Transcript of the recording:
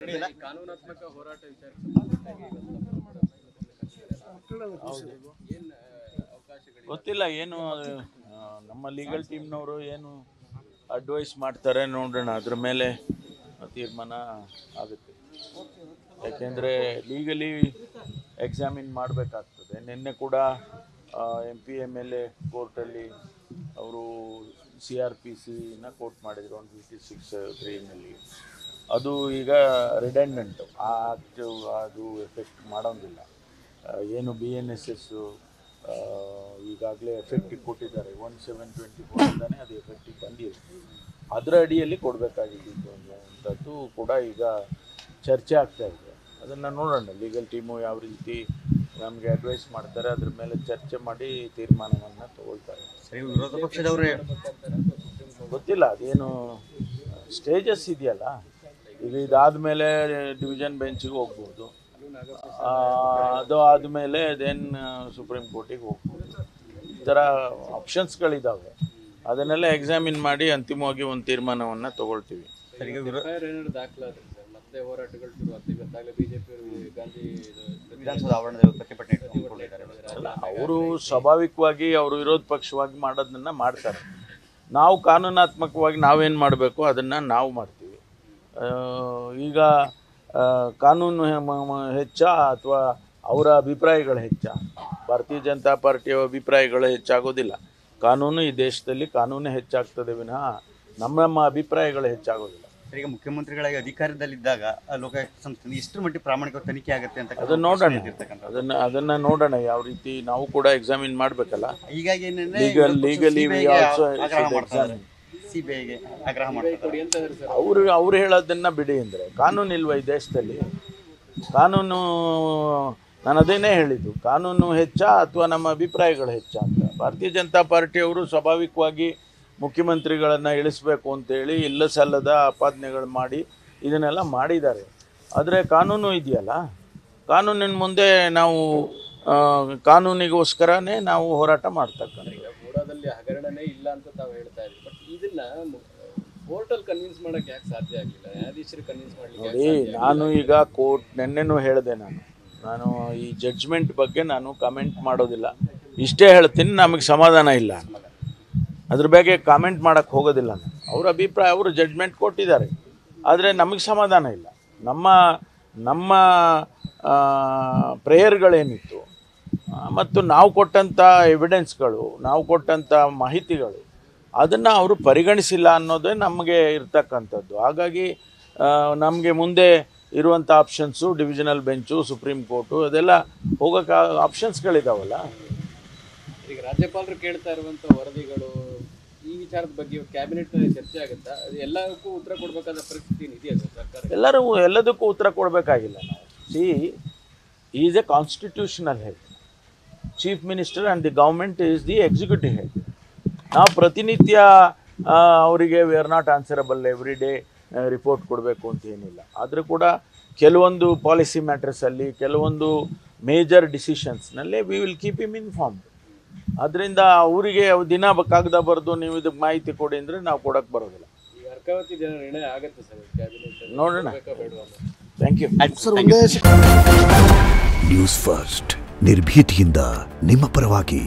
ಕಾನೂನಾತ್ಮಕ ಹೋರಾಟ ಗೊತ್ತಿಲ್ಲ ಏನು ನಮ್ಮ ಲೀಗಲ್ ಟೀಮ್ನವರು ಏನು ಅಡ್ವೈಸ್ ಮಾಡ್ತಾರೆ ನೋಡೋಣ, ಅದ್ರ ಮೇಲೆ ತೀರ್ಮಾನ ಆಗುತ್ತೆ. ಯಾಕೆಂದರೆ ಲೀಗಲಿ ಎಕ್ಸಾಮಿನ್ ಮಾಡಬೇಕಾಗ್ತದೆ. ನಿನ್ನೆ ಕೂಡ MP-MLA ಕೋರ್ಟಲ್ಲಿ ಅವರು CRPCನ ಕೋರ್ಟ್ ಮಾಡಿದರು 156(3)ನಲ್ಲಿ. ಅದು ಈಗ ರಿಡೆಂಡೆಂಟ್ ಆ ಆ್ಯಕ್ಟ್ ಅದು ಎಫೆಕ್ಟ್ ಮಾಡೋಂಗಿಲ್ಲ. ಏನು BNSS ಈಗಾಗಲೇ ಎಫೆಕ್ಟಿಗೆ ಕೊಟ್ಟಿದ್ದಾರೆ 1724ಇಂದನೇ ಅದು ಎಫೆಕ್ಟಿಗೆ ಬಂದಿದೆ. ಅದರ ಅಡಿಯಲ್ಲಿ ಕೊಡಬೇಕಾಗಿದ್ದು ಅಂಥದ್ದು ಕೂಡ ಈಗ ಚರ್ಚೆ ಆಗ್ತಾ ಇದೆ. ಅದನ್ನು ನೋಡೋಣ, ಲೀಗಲ್ ಟೀಮು ಯಾವ ರೀತಿ ನಮಗೆ ಅಡ್ವೈಸ್ ಮಾಡ್ತಾರೆ, ಅದ್ರ ಮೇಲೆ ಚರ್ಚೆ ಮಾಡಿ ತೀರ್ಮಾನವನ್ನು ತಗೊಳ್ತಾರೆ. ಸರಿ, ವಿರೋಧ ಪಕ್ಷದವರೇ ಗೊತ್ತಿಲ್ಲ, ಅದೇನು ಸ್ಟೇಜಸ್ ಇದೆಯಲ್ಲ, ಈಗ ಇದಾದಮೇಲೆ ಡಿವಿಷನ್ ಬೆಂಚಿಗೆ ಹೋಗ್ಬೋದು, ಅದು ಆದಮೇಲೆ ದೆನ್ ಸುಪ್ರೀಂ ಕೋರ್ಟಿಗೆ ಹೋಗ್ಬೋದು. ಈ ಥರ ಆಪ್ಷನ್ಸ್ಗಳಿದ್ದಾವೆ. ಅದನ್ನೆಲ್ಲ ಎಕ್ಸಾಮಿನ್ ಮಾಡಿ ಅಂತಿಮವಾಗಿ ಒಂದು ತೀರ್ಮಾನವನ್ನು ತಗೊಳ್ತೀವಿ. ಮತ್ತೆ ಹೋರಾಟಗಳು ಶುರು ಆಗ್ತವೆ. ಬಿಜೆಪಿ ಗಾಂಧಿ ವಿಧಾನಸೌಧ ಆವರಣದಲ್ಲಿ ಪ್ರತಿಭಟನೆ ಅಲ್ಲ, ಅವರು ಸ್ವಾಭಾವಿಕವಾಗಿ ಅವರು ವಿರೋಧ ಪಕ್ಷವಾಗಿ ಮಾಡೋದನ್ನ ಮಾಡ್ತಾರೆ. ನಾವು ಕಾನೂನಾತ್ಮಕವಾಗಿ ನಾವೇನು ಮಾಡಬೇಕು ಅದನ್ನು ನಾವು ಮಾಡ್ತೀವಿ. ಈಗ ಕಾನೂನು ಹೆಚ್ಚಾ ಅಥವಾ ಅವರ ಅಭಿಪ್ರಾಯಗಳು ಹೆಚ್ಚಾ? ಭಾರತೀಯ ಜನತಾ ಪಾರ್ಟಿಯ ಅಭಿಪ್ರಾಯಗಳು ಹೆಚ್ಚಾಗೋದಿಲ್ಲ. ಕಾನೂನು ಈ ದೇಶದಲ್ಲಿ ಕಾನೂನು ಹೆಚ್ಚಾಗ್ತದೆ ವಿನಃ ನಮ್ಮ ಅಭಿಪ್ರಾಯಗಳು ಹೆಚ್ಚಾಗೋದಿಲ್ಲ. ಈಗ ಮುಖ್ಯಮಂತ್ರಿಗಳಾಗಿ ಅಧಿಕಾರದಲ್ಲಿದ್ದಾಗ ಲೋಕಾಯುಕ್ತ ಸಂಸ್ಥೆ ಇಷ್ಟರ ಮಟ್ಟಿಗೆ ಪ್ರಾಮಾಣಿಕ ತನಿಖೆ ಆಗುತ್ತೆ ಅಂತ ಅದನ್ನ ನೋಡೋಣ ಯಾವ ರೀತಿ ನಾವು ಕೂಡ ಎಕ್ಸಾಮಿನ್ ಮಾಡಬೇಕಲ್ಲ. ಹೀಗಾಗಿ ಲೀಗಲಿ CBIಗೆ ಆಗ್ರಹ ಮಾಡ್ತಾರೆ. ಅವ್ರು ಹೇಳೋದನ್ನ ಬಿಡಿ ಅಂದರೆ ಕಾನೂನು ಇಲ್ವಾ ಈ ದೇಶದಲ್ಲಿ? ಕಾನೂನು, ನಾನು ಅದೇನೇ ಹೇಳಿದ್ದು, ಕಾನೂನು ಹೆಚ್ಚಾ ಅಥವಾ ನಮ್ಮ ಅಭಿಪ್ರಾಯಗಳು ಹೆಚ್ಚಾ ಅಂತ. ಭಾರತೀಯ ಜನತಾ ಪಾರ್ಟಿಯವರು ಸ್ವಾಭಾವಿಕವಾಗಿ ಮುಖ್ಯಮಂತ್ರಿಗಳನ್ನು ಇಳಿಸ್ಬೇಕು ಅಂತೇಳಿ ಇಲ್ಲ ಸಲ್ಲದ ಆಪಾದನೆಗಳು ಮಾಡಿ ಇದನ್ನೆಲ್ಲ ಮಾಡಿದ್ದಾರೆ. ಆದರೆ ಕಾನೂನು ಇದೆಯಲ್ಲ, ಕಾನೂನಿನ ಮುಂದೆ ನಾವು ಕಾನೂನಿಗೋಸ್ಕರನೇ ನಾವು ಹೋರಾಟ ಮಾಡ್ತಕ್ಕಂಥ. ಈಗ ಮೂಡಾದಲ್ಲಿ ಹಗರಣನೇ ಇಲ್ಲ ಅಂತ ತಾವು ಹೇಳ್ತಾ ಇದ್ದೀವಿ, ಬಟ್ ಇದನ್ನ ಕೋರ್ಟಲ್ಲಿ ಕನ್ವಿನ್ಸ್ ಮಾಡೋಕ್ಕೆ ಯಾಕೆ ಸಾಧ್ಯ ಆಗಿಲ್ಲ? ನ್ಯಾಯಾಧೀಶರು ಕನ್ವಿನ್ಸ್ ಮಾಡಲಿಕ್ಕೆ ನೋಡಿ, ನಾನು ಈಗ ಕೋರ್ಟ್ ನೆನ್ನೆನೂ ಹೇಳಿದೆ, ನಾನು ಈ ಜಡ್ಜ್ಮೆಂಟ್ ಬಗ್ಗೆ ನಾನು ಕಮೆಂಟ್ ಮಾಡೋದಿಲ್ಲ. ಇಷ್ಟೇ ಹೇಳ್ತೀನಿ, ನಮಗೆ ಸಮಾಧಾನ ಇಲ್ಲ, ಅದ್ರ ಬಗ್ಗೆ ಕಾಮೆಂಟ್ ಮಾಡೋಕ್ಕೆ ಹೋಗೋದಿಲ್ಲ. ಅವ್ರ ಅಭಿಪ್ರಾಯ, ಅವರು ಜಡ್ಜ್ಮೆಂಟ್ ಕೊಟ್ಟಿದ್ದಾರೆ, ಆದರೆ ನಮಗೆ ಸಮಾಧಾನ ಇಲ್ಲ. ನಮ್ಮ ಪ್ರೇಯರ್ಗಳೇನಿತ್ತು ಮತ್ತು ನಾವು ಕೊಟ್ಟಂಥ ಎವಿಡೆನ್ಸ್ಗಳು, ನಾವು ಕೊಟ್ಟಂಥ ಮಾಹಿತಿಗಳು, ಅದನ್ನು ಅವರು ಪರಿಗಣಿಸಿಲ್ಲ ಅನ್ನೋದೇ ನಮಗೆ ಇರ್ತಕ್ಕಂಥದ್ದು. ಹಾಗಾಗಿ ನಮಗೆ ಮುಂದೆ ಇರುವಂಥ options divisional bench, supreme court, ಅದೆಲ್ಲ ಹೋಗೋಕ್ಕೆ ಆಪ್ಷನ್ಸ್ಗಳಿದಾವಲ್ಲ. ಈಗ ರಾಜ್ಯಪಾಲರು ಕೇಳ್ತಾ ಇರುವಂಥ ವರದಿಗಳು, ಈ ವಿಚಾರದ ಬಗ್ಗೆ ಕ್ಯಾಬಿನೆಟ್ ಚರ್ಚೆ ಆಗುತ್ತಾ? ಅದು ಎಲ್ಲಕ್ಕೂ ಉತ್ತರ ಕೊಡಬೇಕಾದ ಪರಿಸ್ಥಿತಿ ಇದೆಯಾ ಸರ್ಕಾರ? ಎಲ್ಲದಕ್ಕೂ ಉತ್ತರ ಕೊಡಬೇಕಾಗಿಲ್ಲ. ನಾವು is a constitutional head. Chief minister and the government is the executive head. ನಾವು ಪ್ರತಿನಿತ್ಯ ಅವರಿಗೆ we are not answerable every day report ಕೊಡಬೇಕು ಅಂತ ಏನಿಲ್ಲ. ಆದರೂ ಕೂಡ ಕೆಲವೊಂದು ಪಾಲಿಸಿ ಮ್ಯಾಟರ್ಸಲ್ಲಿ, ಕೆಲವೊಂದು ಮೇಜರ್ ಡಿಸಿಷನ್ಸ್ನಲ್ಲಿ we will keep him informed. ಅದರಿಂದ ಅವರಿಗೆ ದಿನ ಕಾಗದ ಬರೆದು ನೀವು ಇದಕ್ಕೆ ಮಾಹಿತಿ ಕೊಡಿ ಅಂದರೆ ನಾವು ಕೊಡೋಕ್ಕೆ ಬರೋದಿಲ್ಲ. ಈಗ ಅರ್ಕಾವತಿ ಜನ ನಿರ್ಣಯ ಆಗುತ್ತೆ ಸರ್ ಕ್ಯಾಬಿನೆಟ್, ನೋಡೋಣ. Thank you. ನ್ಯೂಸ್ ಫಸ್ಟ್, ನಿರ್ಭೀತಿಯಿಂದ ನಿಮ್ಮ ಪರವಾಗಿ.